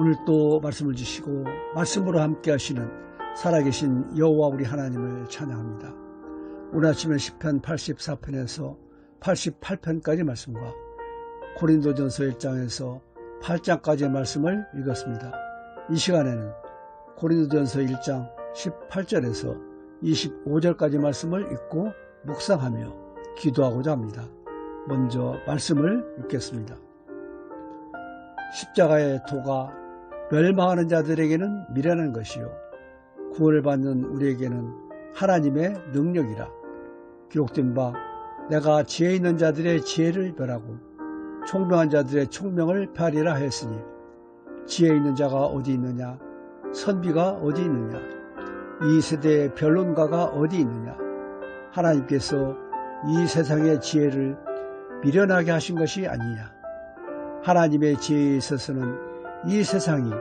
오늘 또 말씀을 주시고 말씀으로 함께 하시는 살아계신 여호와 우리 하나님을 찬양합니다. 오늘 아침에 시편 84편에서 88편까지 말씀과 고린도전서 1장에서 8장까지의 말씀을 읽었습니다. 이 시간에는 고린도전서 1장 18절에서 25절까지 말씀을 읽고 묵상하며 기도하고자 합니다. 먼저 말씀을 읽겠습니다. 십자가의 도가 멸망하는 자들에게는 미련한 것이요 구원을 받는 우리에게는 하나님의 능력이라. 기록된 바 내가 지혜 있는 자들의 지혜를 멸하고 총명한 자들의 총명을 폐하리라 하였으니 지혜 있는 자가 어디 있느냐, 선비가 어디 있느냐, 이 세대의 변론가가 어디 있느냐. 하나님께서 이 세상의 지혜를 미련하게 하신 것이 아니냐. 하나님의 지혜에 있어서는 이 세상이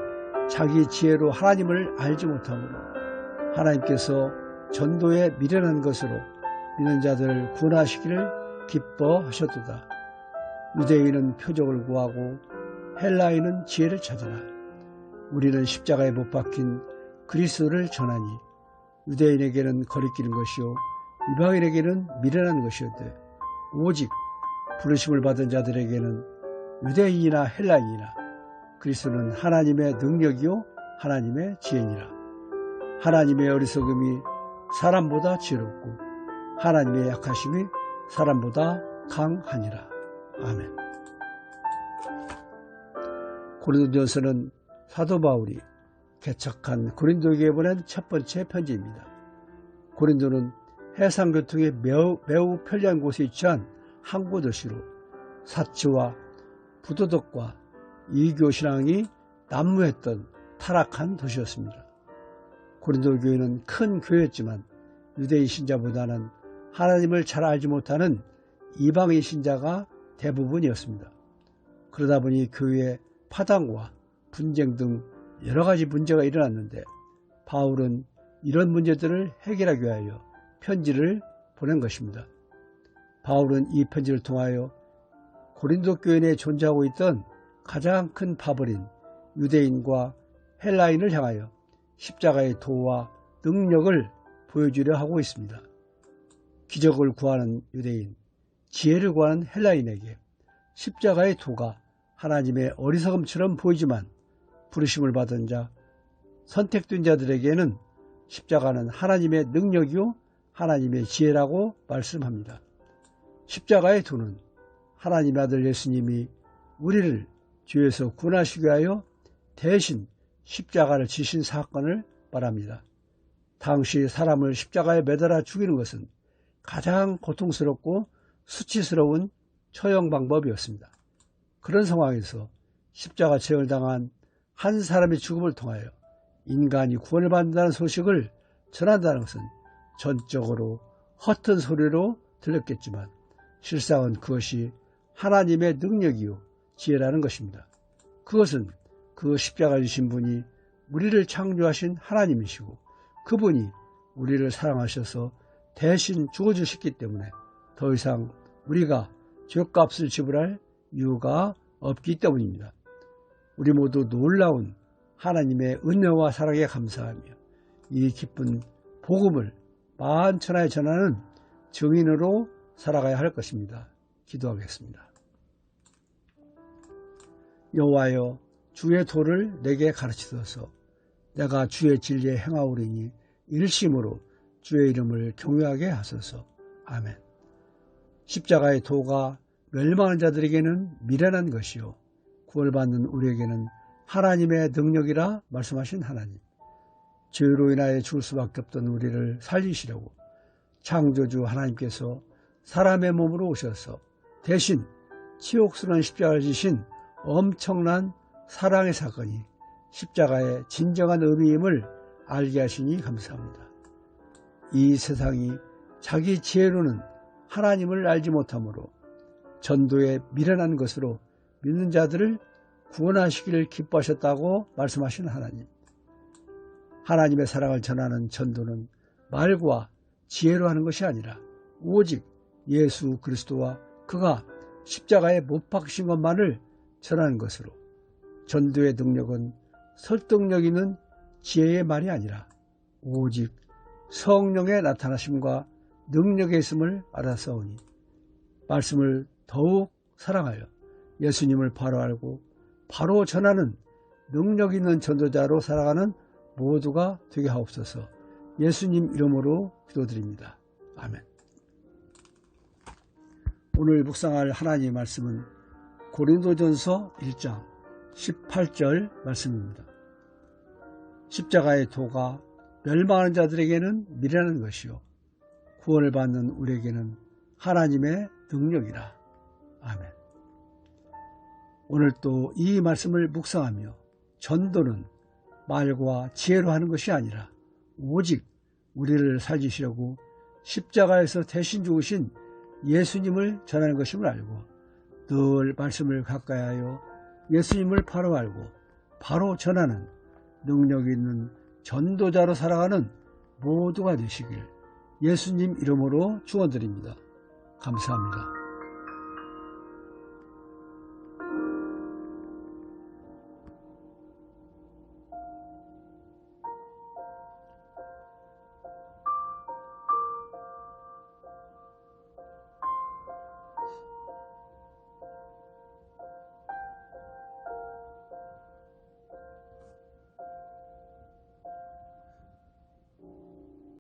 자기 지혜로 하나님을 알지 못하므로 하나님께서 전도에 미련한 것으로 믿는 자들을 구원하시기를 기뻐하셨도다. 유대인은 표적을 구하고 헬라인은 지혜를 찾으라. 우리는 십자가에 못 박힌 그리스도를 전하니 유대인에게는 거리끼는 것이요 이방인에게는 미련한 것이었되 오직 부르심을 받은 자들에게는 유대인이나 헬라인이나 그리스도는 하나님의 능력이요 하나님의 지혜니라. 하나님의 어리석음이 사람보다 지혜롭고 하나님의 약하심이 사람보다 강하니라. 아멘. 고린도전서는 사도 바울이 개척한 고린도에게 보낸 첫 번째 편지입니다. 고린도는 해상교통이 매우 편리한 곳에 위치한 항구 도시로 사치와 부도덕과 이교신앙이 난무했던 타락한 도시였습니다. 고린도 교회는 큰 교회였지만 유대인 신자보다는 하나님을 잘 알지 못하는 이방인 신자가 대부분이었습니다. 그러다 보니 교회에 파당과 분쟁 등 여러 가지 문제가 일어났는데 바울은 이런 문제들을 해결하기 위하여 편지를 보낸 것입니다. 바울은 이 편지를 통하여 고린도 교회 내에 존재하고 있던 가장 큰 파벌인 유대인과 헬라인을 향하여 십자가의 도와 능력을 보여주려 하고 있습니다. 기적을 구하는 유대인, 지혜를 구하는 헬라인에게 십자가의 도가 하나님의 어리석음처럼 보이지만 부르심을 받은 자, 선택된 자들에게는 십자가는 하나님의 능력이요 하나님의 지혜라고 말씀합니다. 십자가의 도는 하나님의 아들 예수님이 우리를 죄에서 구원하시기 위하여 대신 십자가를 지신 사건을 말합니다. 당시 사람을 십자가에 매달아 죽이는 것은 가장 고통스럽고 수치스러운 처형 방법이었습니다. 그런 상황에서 십자가 처형을 당한 한 사람의 죽음을 통하여 인간이 구원을 받는다는 소식을 전한다는 것은 전적으로 허튼 소리로 들렸겠지만 실상은 그것이 하나님의 능력이요 지혜라는 것입니다. 그것은 그 십자가를 지신 분이 우리를 창조하신 하나님이시고 그분이 우리를 사랑하셔서 대신 죽어주셨기 때문에 더 이상 우리가 죄값을 지불할 이유가 없기 때문입니다. 우리 모두 놀라운 하나님의 은혜와 사랑에 감사하며 이 기쁜 복음을 만천하에 전하는 증인으로 살아가야 할 것입니다. 기도하겠습니다. 여호와여, 주의 도를 내게 가르치소서. 내가 주의 진리에 행하오리니 일심으로 주의 이름을 경외하게 하소서. 아멘. 십자가의 도가 멸망하는 자들에게는 미련한 것이요 구원을 받는 우리에게는 하나님의 능력이라 말씀하신 하나님. 죄로 인하여 죽을 수밖에 없던 우리를 살리시려고 창조주 하나님께서 사람의 몸으로 오셔서 대신 치욕스러운 십자가를 지신 엄청난 사랑의 사건이 십자가의 진정한 의미임을 알게 하시니 감사합니다. 이 세상이 자기 지혜로는 하나님을 알지 못하므로 전도에 미련한 것으로 믿는 자들을 구원하시기를 기뻐하셨다고 말씀하신 하나님. 하나님의 사랑을 전하는 전도는 말과 지혜로 하는 것이 아니라 오직 예수 그리스도와 그가 십자가에 못 박히신 것만을 전하는 것으로 전도의 능력은 설득력 있는 지혜의 말이 아니라 오직 성령의 나타나심과 능력의 있음을 알아싸우니 말씀을 더욱 사랑하여 예수님을 바로 알고 바로 전하는 능력 있는 전도자로 살아가는 모두가 되게 하옵소서. 예수님 이름으로 기도드립니다. 아멘. 오늘 묵상할 하나님의 말씀은 고린도전서 1장 18절 말씀입니다. 십자가의 도가 멸망하는 자들에게는 미련한 것이요 구원을 받는 우리에게는 하나님의 능력이라. 아멘. 오늘 또 이 말씀을 묵상하며 전도는 말과 지혜로 하는 것이 아니라 오직 우리를 살리시려고 십자가에서 대신 죽으신 예수님을 전하는 것임을 알고 늘 말씀을 가까이 하여 예수님을 바로 알고 바로 전하는 능력 있는 전도자로 살아가는 모두가 되시길 예수님 이름으로 축원드립니다. 감사합니다.